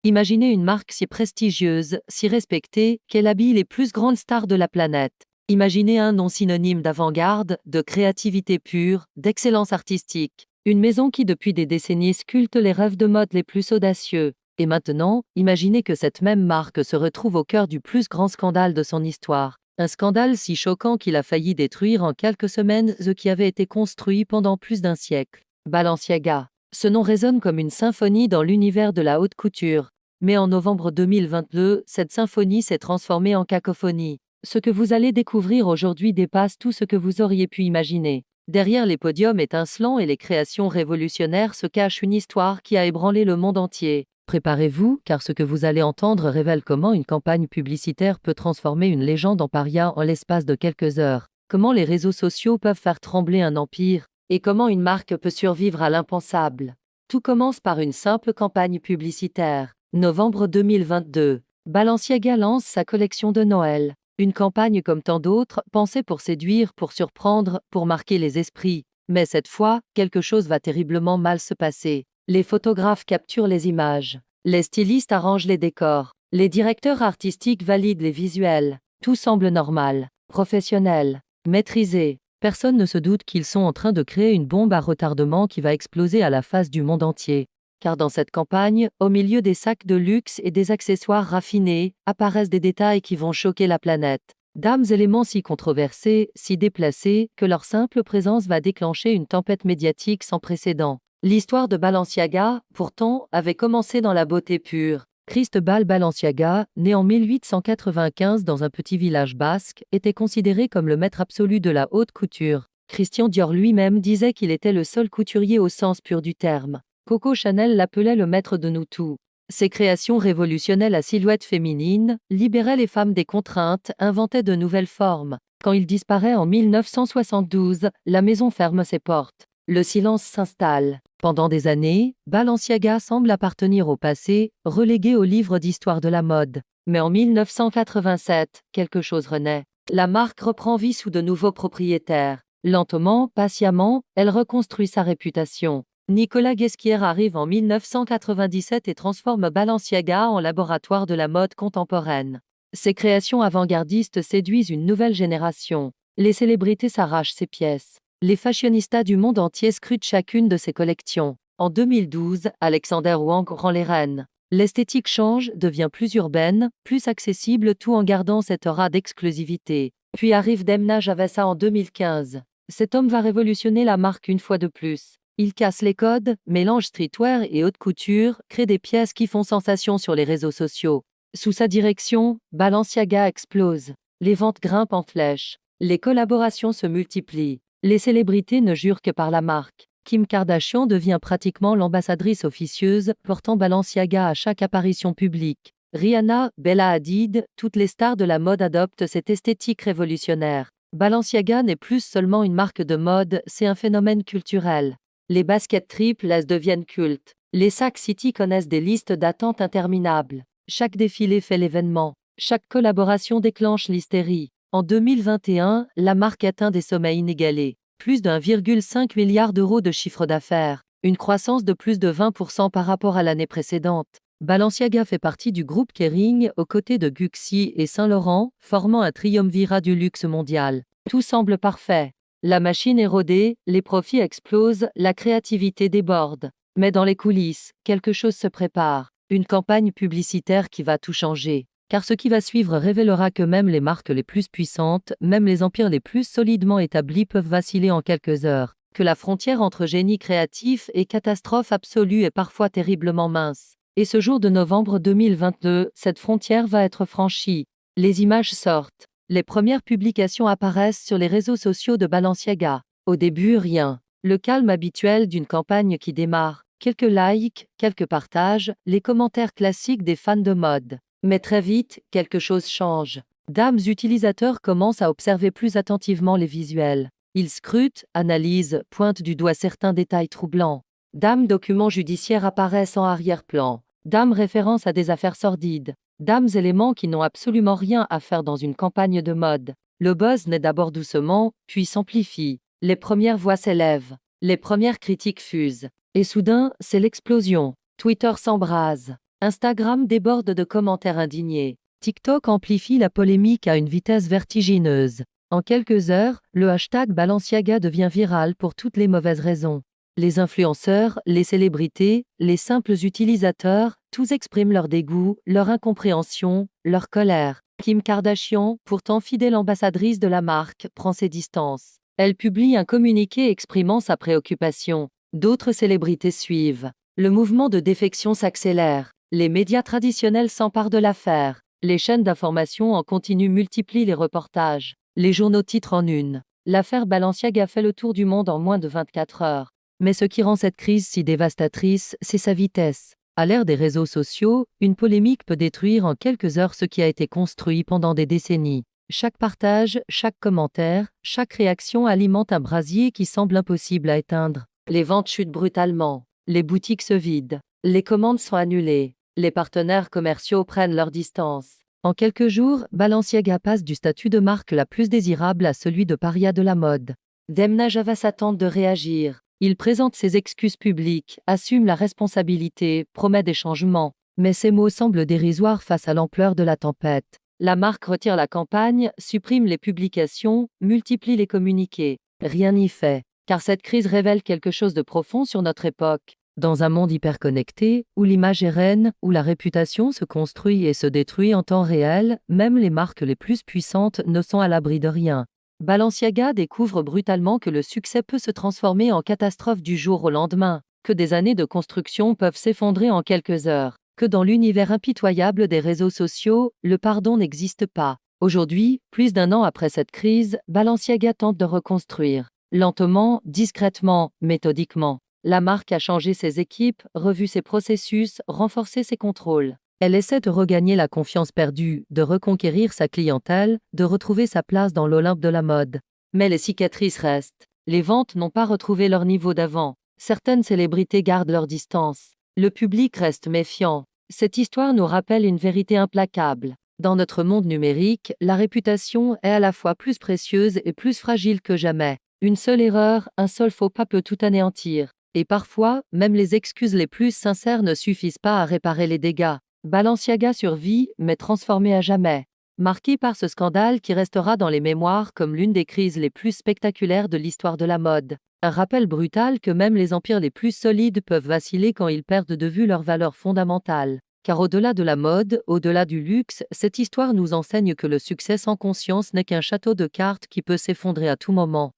Imaginez une marque si prestigieuse, si respectée, qu'elle habille les plus grandes stars de la planète. Imaginez un nom synonyme d'avant-garde, de créativité pure, d'excellence artistique. Une maison qui depuis des décennies sculpte les rêves de mode les plus audacieux. Et maintenant, imaginez que cette même marque se retrouve au cœur du plus grand scandale de son histoire. Un scandale si choquant qu'il a failli détruire en quelques semaines ce qui avait été construit pendant plus d'un siècle. Balenciaga. Ce nom résonne comme une symphonie dans l'univers de la haute couture. Mais en novembre 2022, cette symphonie s'est transformée en cacophonie. Ce que vous allez découvrir aujourd'hui dépasse tout ce que vous auriez pu imaginer. Derrière les podiums étincelants et les créations révolutionnaires se cache une histoire qui a ébranlé le monde entier. Préparez-vous, car ce que vous allez entendre révèle comment une campagne publicitaire peut transformer une légende en paria en l'espace de quelques heures, comment les réseaux sociaux peuvent faire trembler un empire, et comment une marque peut survivre à l'impensable. Tout commence par une simple campagne publicitaire. Novembre 2022. Balenciaga lance sa collection de Noël. Une campagne comme tant d'autres, pensée pour séduire, pour surprendre, pour marquer les esprits. Mais cette fois, quelque chose va terriblement mal se passer. Les photographes capturent les images. Les stylistes arrangent les décors. Les directeurs artistiques valident les visuels. Tout semble normal, professionnel, maîtrisé. Personne ne se doute qu'ils sont en train de créer une bombe à retardement qui va exploser à la face du monde entier. Car dans cette campagne, au milieu des sacs de luxe et des accessoires raffinés, apparaissent des détails qui vont choquer la planète. Dames éléments si controversés, si déplacés, que leur simple présence va déclencher une tempête médiatique sans précédent. L'histoire de Balenciaga, pourtant, avait commencé dans la beauté pure. Cristobal Balenciaga, né en 1895 dans un petit village basque, était considéré comme le maître absolu de la haute couture. Christian Dior lui-même disait qu'il était le seul couturier au sens pur du terme. Coco Chanel l'appelait le maître de nous tous. Ses créations révolutionnaient la silhouette féminine, libéraient les femmes des contraintes, inventaient de nouvelles formes. Quand il disparaît en 1972, la maison ferme ses portes. Le silence s'installe. Pendant des années, Balenciaga semble appartenir au passé, relégué au livre d'histoire de la mode. Mais en 1987, quelque chose renaît. La marque reprend vie sous de nouveaux propriétaires. Lentement, patiemment, elle reconstruit sa réputation. Nicolas Ghesquière arrive en 1997 et transforme Balenciaga en laboratoire de la mode contemporaine. Ses créations avant-gardistes séduisent une nouvelle génération. Les célébrités s'arrachent ses pièces. Les fashionistas du monde entier scrutent chacune de ses collections. En 2012, Alexander Wang rend les rênes. L'esthétique change, devient plus urbaine, plus accessible tout en gardant cette aura d'exclusivité. Puis arrive Demna Gvasalia en 2015. Cet homme va révolutionner la marque une fois de plus. Il casse les codes, mélange streetwear et haute couture, crée des pièces qui font sensation sur les réseaux sociaux. Sous sa direction, Balenciaga explose. Les ventes grimpent en flèche. Les collaborations se multiplient. Les célébrités ne jurent que par la marque. Kim Kardashian devient pratiquement l'ambassadrice officieuse, portant Balenciaga à chaque apparition publique. Rihanna, Bella Hadid, toutes les stars de la mode adoptent cette esthétique révolutionnaire. Balenciaga n'est plus seulement une marque de mode, c'est un phénomène culturel. Les baskets triples deviennent cultes. Les sacs City connaissent des listes d'attente interminables. Chaque défilé fait l'événement. Chaque collaboration déclenche l'hystérie. En 2021, la marque atteint des sommets inégalés. Plus d'1,5 milliard d'euros de chiffre d'affaires. Une croissance de plus de 20% par rapport à l'année précédente. Balenciaga fait partie du groupe Kering aux côtés de Gucci et Saint Laurent, formant un triumvirat du luxe mondial. Tout semble parfait. La machine est rodée, les profits explosent, la créativité déborde. Mais dans les coulisses, quelque chose se prépare. Une campagne publicitaire qui va tout changer. Car ce qui va suivre révélera que même les marques les plus puissantes, même les empires les plus solidement établis peuvent vaciller en quelques heures. Que la frontière entre génie créatif et catastrophe absolue est parfois terriblement mince. Et ce jour de novembre 2022, cette frontière va être franchie. Les images sortent. Les premières publications apparaissent sur les réseaux sociaux de Balenciaga. Au début, rien. Le calme habituel d'une campagne qui démarre. Quelques likes, quelques partages, les commentaires classiques des fans de mode. Mais très vite, quelque chose change. Dames utilisateurs commencent à observer plus attentivement les visuels. Ils scrutent, analysent, pointent du doigt certains détails troublants. Dames documents judiciaires apparaissent en arrière-plan. Dames références à des affaires sordides. Dames éléments qui n'ont absolument rien à faire dans une campagne de mode. Le buzz naît d'abord doucement, puis s'amplifie. Les premières voix s'élèvent. Les premières critiques fusent. Et soudain, c'est l'explosion. Twitter s'embrase. Instagram déborde de commentaires indignés. TikTok amplifie la polémique à une vitesse vertigineuse. En quelques heures, le hashtag Balenciaga devient viral pour toutes les mauvaises raisons. Les influenceurs, les célébrités, les simples utilisateurs, tous expriment leur dégoût, leur incompréhension, leur colère. Kim Kardashian, pourtant fidèle ambassadrice de la marque, prend ses distances. Elle publie un communiqué exprimant sa préoccupation. D'autres célébrités suivent. Le mouvement de défection s'accélère. Les médias traditionnels s'emparent de l'affaire. Les chaînes d'information en continu multiplient les reportages. Les journaux titrent en une. L'affaire Balenciaga fait le tour du monde en moins de 24 heures. Mais ce qui rend cette crise si dévastatrice, c'est sa vitesse. À l'ère des réseaux sociaux, une polémique peut détruire en quelques heures ce qui a été construit pendant des décennies. Chaque partage, chaque commentaire, chaque réaction alimente un brasier qui semble impossible à éteindre. Les ventes chutent brutalement. Les boutiques se vident. Les commandes sont annulées. Les partenaires commerciaux prennent leur distance. En quelques jours, Balenciaga passe du statut de marque la plus désirable à celui de paria de la mode. Demna Gavas attend de réagir. Il présente ses excuses publiques, assume la responsabilité, promet des changements. Mais ces mots semblent dérisoires face à l'ampleur de la tempête. La marque retire la campagne, supprime les publications, multiplie les communiqués. Rien n'y fait, car cette crise révèle quelque chose de profond sur notre époque. Dans un monde hyperconnecté, où l'image est reine, où la réputation se construit et se détruit en temps réel, même les marques les plus puissantes ne sont à l'abri de rien. Balenciaga découvre brutalement que le succès peut se transformer en catastrophe du jour au lendemain, que des années de construction peuvent s'effondrer en quelques heures, que dans l'univers impitoyable des réseaux sociaux, le pardon n'existe pas. Aujourd'hui, plus d'un an après cette crise, Balenciaga tente de reconstruire. Lentement, discrètement, méthodiquement. La marque a changé ses équipes, revu ses processus, renforcé ses contrôles. Elle essaie de regagner la confiance perdue, de reconquérir sa clientèle, de retrouver sa place dans l'Olympe de la mode. Mais les cicatrices restent. Les ventes n'ont pas retrouvé leur niveau d'avant. Certaines célébrités gardent leur distance. Le public reste méfiant. Cette histoire nous rappelle une vérité implacable. Dans notre monde numérique, la réputation est à la fois plus précieuse et plus fragile que jamais. Une seule erreur, un seul faux pas peut tout anéantir. Et parfois, même les excuses les plus sincères ne suffisent pas à réparer les dégâts. Balenciaga survit, mais transformé à jamais. Marqué par ce scandale qui restera dans les mémoires comme l'une des crises les plus spectaculaires de l'histoire de la mode. Un rappel brutal que même les empires les plus solides peuvent vaciller quand ils perdent de vue leurs valeurs fondamentales. Car au-delà de la mode, au-delà du luxe, cette histoire nous enseigne que le succès sans conscience n'est qu'un château de cartes qui peut s'effondrer à tout moment.